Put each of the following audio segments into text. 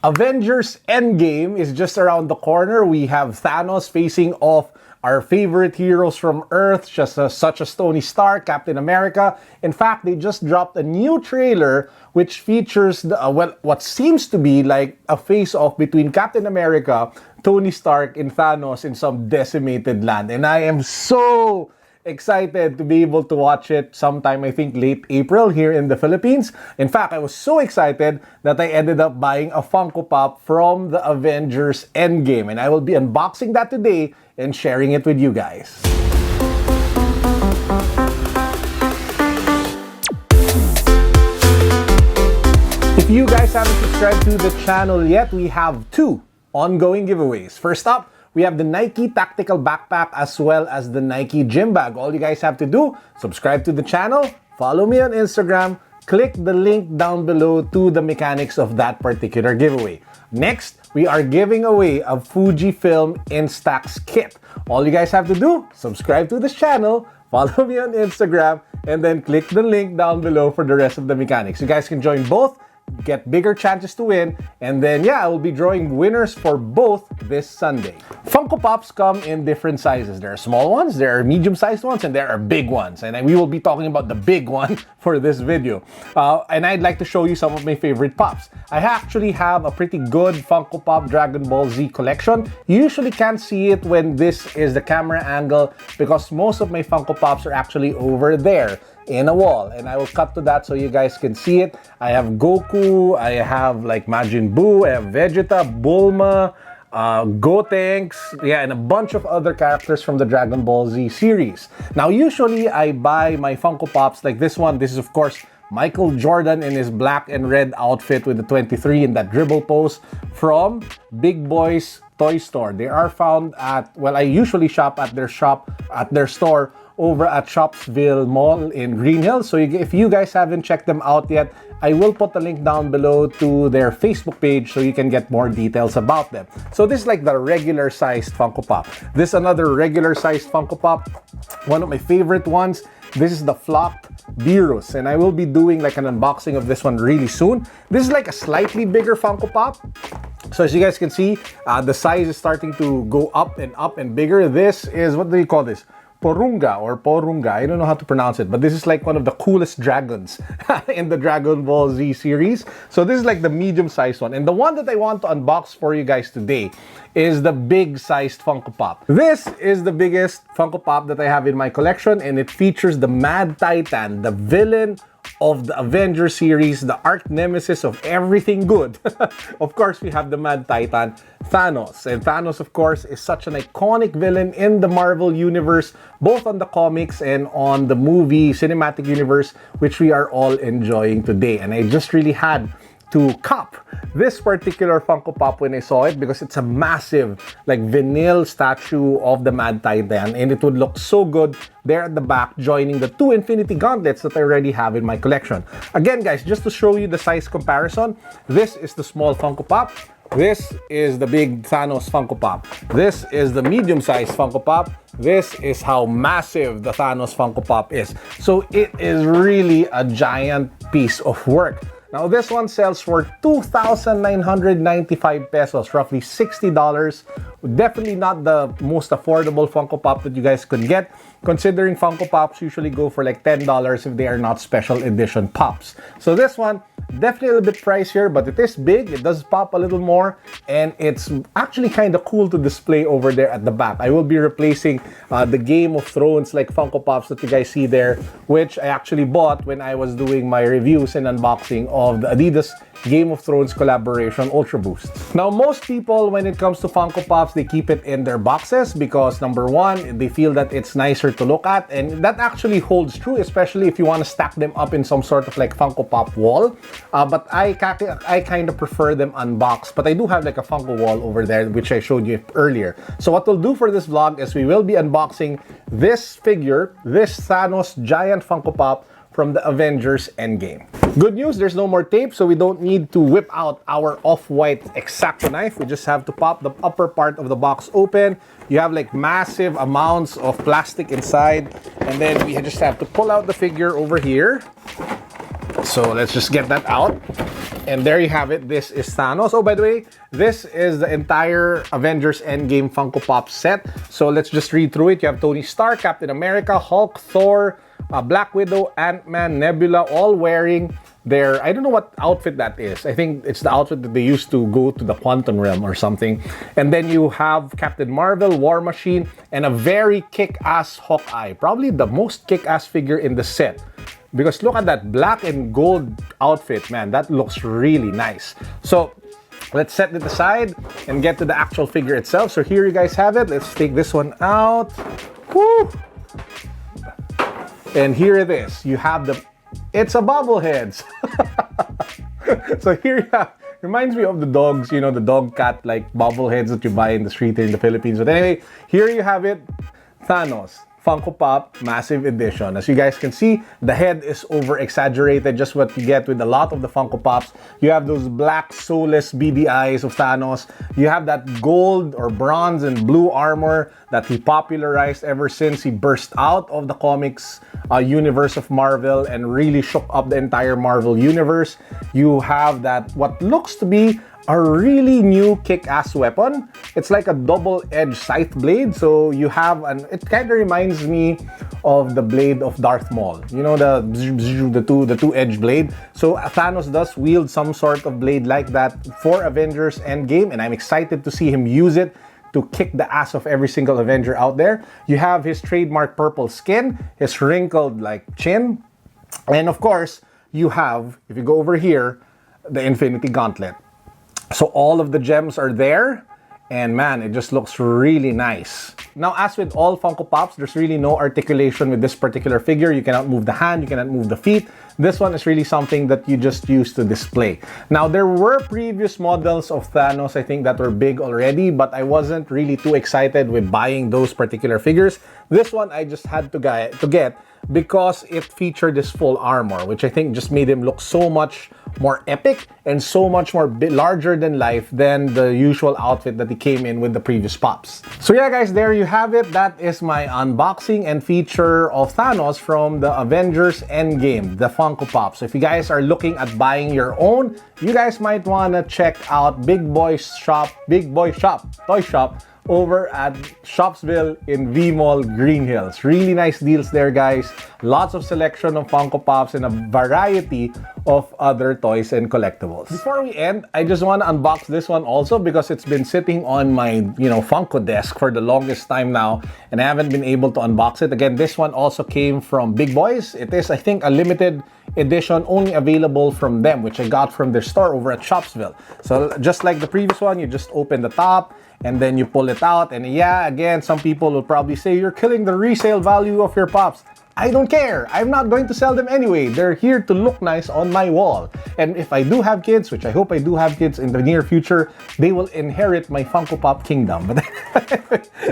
Avengers Endgame is just around the corner. We have Thanos facing off our favorite heroes from Earth, such as Tony Stark, Captain America. In fact, they just dropped a new trailer which features what seems to be like a face-off between Captain America, Tony Stark, and Thanos in some decimated land. And I am so excited to be able to watch it sometime, I think, late April here in the Philippines. In fact, I was so excited that I ended up buying a Funko Pop from the Avengers Endgame. And I will be unboxing that today and sharing it with you guys. If you guys haven't subscribed to the channel yet, we have two ongoing giveaways. First up, we have the Nike Tactical Backpack as well as the Nike Gym Bag. All you guys have to do, subscribe to the channel, follow me on Instagram, click the link down below to the mechanics of that particular giveaway. Next, we are giving away a Fujifilm Instax kit. All you guys have to do, subscribe to this channel, follow me on Instagram, and then click the link down below for the rest of the mechanics. You guys can join both, get bigger chances to win, and then I will be drawing winners for both this Sunday. Funko Pops come in different sizes. There are small ones, there are medium-sized ones, and there are big ones. And we will be talking about the big one for this video. And I'd like to show you some of my favorite Pops. I actually have a pretty good Funko Pop Dragon Ball Z collection. You usually can't see it when this is the camera angle because most of my Funko Pops are actually over there in a wall, and I will cut to that so you guys can see it. I have Goku, I have like Majin Buu, I have Vegeta, Bulma, Gotenks, and a bunch of other characters from the Dragon Ball Z series. Now, usually I buy my Funko Pops like this one. This is, of course, Michael Jordan in his black and red outfit with the 23 in that dribble pose from Big Boy's Toy Store. They are found at, I usually shop at their store over at Shopsville Mall in Green Hills. So if you guys haven't checked them out yet, I will put the link down below to their Facebook page so you can get more details about them. So this is like the regular sized Funko Pop. This is another regular sized Funko Pop, one of my favorite ones. This is the flocked Beerus, and I will be doing like an unboxing of this one really soon. This is like a slightly bigger Funko Pop. So as you guys can see, the size is starting to go up and bigger. This is, what do you call this? Porunga or Porunga. I don't know how to pronounce it, but this is like one of the coolest dragons in the Dragon Ball Z series. So this is like the medium-sized one. And the one that I want to unbox for you guys today is the big-sized Funko Pop. This is the biggest Funko Pop that I have in my collection, and it features the Mad Titan, the villain of the Avengers series, the arch nemesis of everything good. Of course, we have the Mad Titan, Thanos. And Thanos, of course, is such an iconic villain in the Marvel universe, both on the comics and on the movie cinematic universe, which we are all enjoying today. And I just really had to cop this particular Funko Pop when I saw it because it's a massive like vinyl statue of the Mad Titan, and it would look so good there at the back joining the two Infinity Gauntlets that I already have in my collection. Again, guys, just to show you the size comparison, this is the small Funko Pop. This is the big Thanos Funko Pop. This is the medium-sized Funko Pop. This is how massive the Thanos Funko Pop is. So it is really a giant piece of work. Now, this one sells for 2,995 pesos, roughly $60. Definitely not the most affordable Funko Pop that you guys could get, considering Funko Pops usually go for like $10 if they are not special edition pops. So this one, definitely a little bit pricier, but it is big. It does pop a little more, and it's actually kind of cool to display over there at the back. I will be replacing the Game of Thrones like Funko Pops that you guys see there, which I actually bought when I was doing my reviews and unboxing of the Adidas Game of Thrones collaboration Ultra Boost. Now, most people, when it comes to Funko Pops, they keep it in their boxes because number one, they feel that it's nicer to look at, and that actually holds true, especially if you want to stack them up in some sort of like Funko Pop wall. But I kind of prefer them unboxed, but I do have like a Funko wall over there, which I showed you earlier. So what we'll do for this vlog is we will be unboxing this figure, this Thanos giant Funko Pop from the Avengers Endgame. Good news, there's no more tape, so we don't need to whip out our off-white X-Acto knife. We just have to pop the upper part of the box open. You have like massive amounts of plastic inside, and then we just have to pull out the figure over here. So let's just get that out. And there you have it. This is Thanos. Oh, by the way, this is the entire Avengers Endgame Funko Pop set. So let's just read through it. You have Tony Stark, Captain America, Hulk, Thor, Black Widow, Ant-Man, Nebula, all wearing their, I don't know what outfit that is. I think it's the outfit that they used to go to the quantum realm or something. And then you have Captain Marvel, War Machine, and a very kick-ass Hawkeye. Probably the most kick-ass figure in the set. Because look at that black and gold outfit, man. That looks really nice. So let's set it aside and get to the actual figure itself. So here you guys have it. Let's take this one out. Woo! And here it is. You have the, it's a bobbleheads. So here you have, reminds me of the dogs, you know, the dog cat like bobbleheads that you buy in the street in the Philippines. But anyway, here you have it. Thanos. Funko Pop Massive Edition. As you guys can see, the head is over-exaggerated, just what you get with a lot of the Funko Pops. You have those black, soulless, beady eyes of Thanos. You have that gold or bronze and blue armor that he popularized ever since he burst out of the comics universe of Marvel and really shook up the entire Marvel universe. You have that, what looks to be a really new kick-ass weapon. It's like a double-edged scythe blade. So you have an, it kind of reminds me of the blade of Darth Maul. You know, the two-edged blade. So Thanos does wield some sort of blade like that for Avengers Endgame, and I'm excited to see him use it to kick the ass of every single Avenger out there. You have his trademark purple skin, his wrinkled like chin, and of course, you have, if you go over here, the Infinity Gauntlet. So all of the gems are there, and man, it just looks really nice. Now, as with all Funko Pops, there's really no articulation with this particular figure. You cannot move the hand, you cannot move the feet. This one is really something that you just use to display. Now, there were previous models of Thanos, I think, that were big already, but I wasn't really too excited with buying those particular figures. This one I just had to get because it featured this full armor, which I think just made him look so much more epic and so much more larger than life than the usual outfit that he came in with the previous pops. So yeah guys, there you have it. That is my unboxing and feature of Thanos from the Avengers Endgame, the Funko Pop. So if you guys are looking at buying your own, you guys might want to check out Big Boy Shop, Toy Shop, over at Shopsville in V-Mall, Green Hills. Really nice deals there, guys. Lots of selection of Funko Pops and a variety of other toys and collectibles. Before we end, I just want to unbox this one also because it's been sitting on my, Funko desk for the longest time now, and I haven't been able to unbox it. Again, this one also came from Big Boys. It is, I think, a limited edition only available from them, which I got from their store over at Shopsville. So just like the previous one, you just open the top and then you pull it out, and yeah, again, some people will probably say you're killing the resale value of your Pops. I don't care. I'm not going to sell them anyway. They're here to look nice on my wall. And if I do have kids, which I hope I do have kids in the near future, they will inherit my Funko Pop kingdom.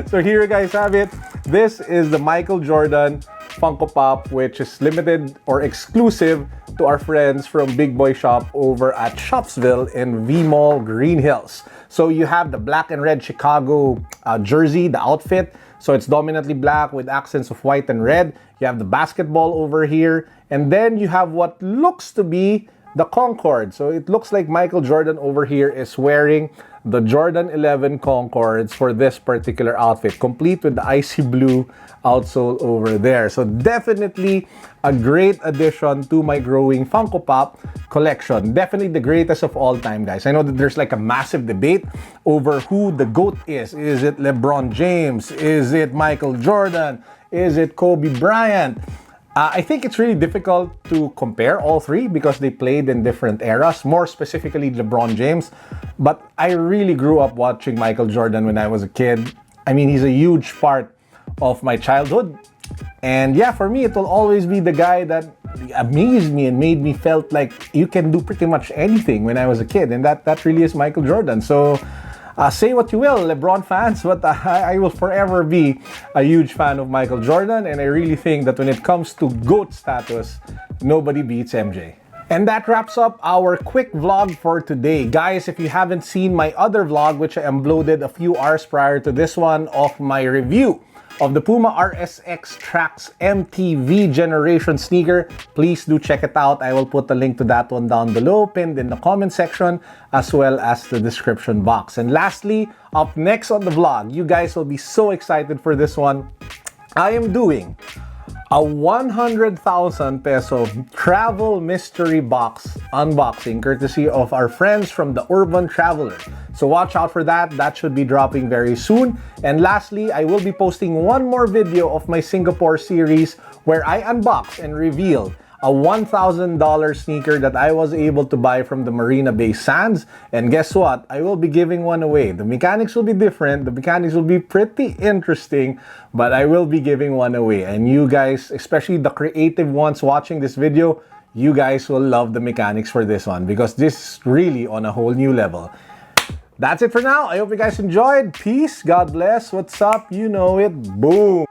So here you guys have it. This is the Michael Jordan Funko Pop, which is limited or exclusive to our friends from Big Boy Shop over at Shopsville in V-Mall, Green Hills. So you have the black and red Chicago jersey, the outfit. So it's dominantly black with accents of white and red. You have the basketball over here. And then you have what looks to be the Concorde. So it looks like Michael Jordan over here is wearing the Jordan 11 Concords for this particular outfit, complete with the icy blue outsole over there. So definitely a great addition to my growing Funko Pop collection. Definitely the greatest of all time, guys. I know that there's like a massive debate over who the GOAT is. Is it LeBron James? Is it Michael Jordan? Is it Kobe Bryant? I think it's really difficult to compare all three because they played in different eras, more specifically LeBron James. But I really grew up watching Michael Jordan when I was a kid. I mean, he's a huge part of my childhood. And yeah, for me, it will always be the guy that amazed me and made me felt like you can do pretty much anything when I was a kid. And that really is Michael Jordan. So say what you will, LeBron fans, but I will forever be a huge fan of Michael Jordan, and I really think that when it comes to GOAT status, nobody beats MJ. And that wraps up our quick vlog for today. Guys, if you haven't seen my other vlog, which I uploaded a few hours prior to this one of my review of the Puma RSX Trax MTV Generation sneaker. Please do check it out. I will put a link to that one down below, pinned in the comment section, as well as the description box. And lastly, up next on the vlog, you guys will be so excited for this one. I am doing a 100,000 peso travel mystery box unboxing courtesy of our friends from the Urban Traveler. So watch out for that. That should be dropping very soon. And lastly, I will be posting one more video of my Singapore series where I unbox and reveal a $1,000 sneaker that I was able to buy from the Marina Bay Sands. And guess what? I will be giving one away. The mechanics will be different. The mechanics will be pretty interesting, but I will be giving one away. And you guys, especially the creative ones watching this video, you guys will love the mechanics for this one because this is really on a whole new level. That's it for now. I hope you guys enjoyed. Peace. God bless. What's up? You know it. Boom.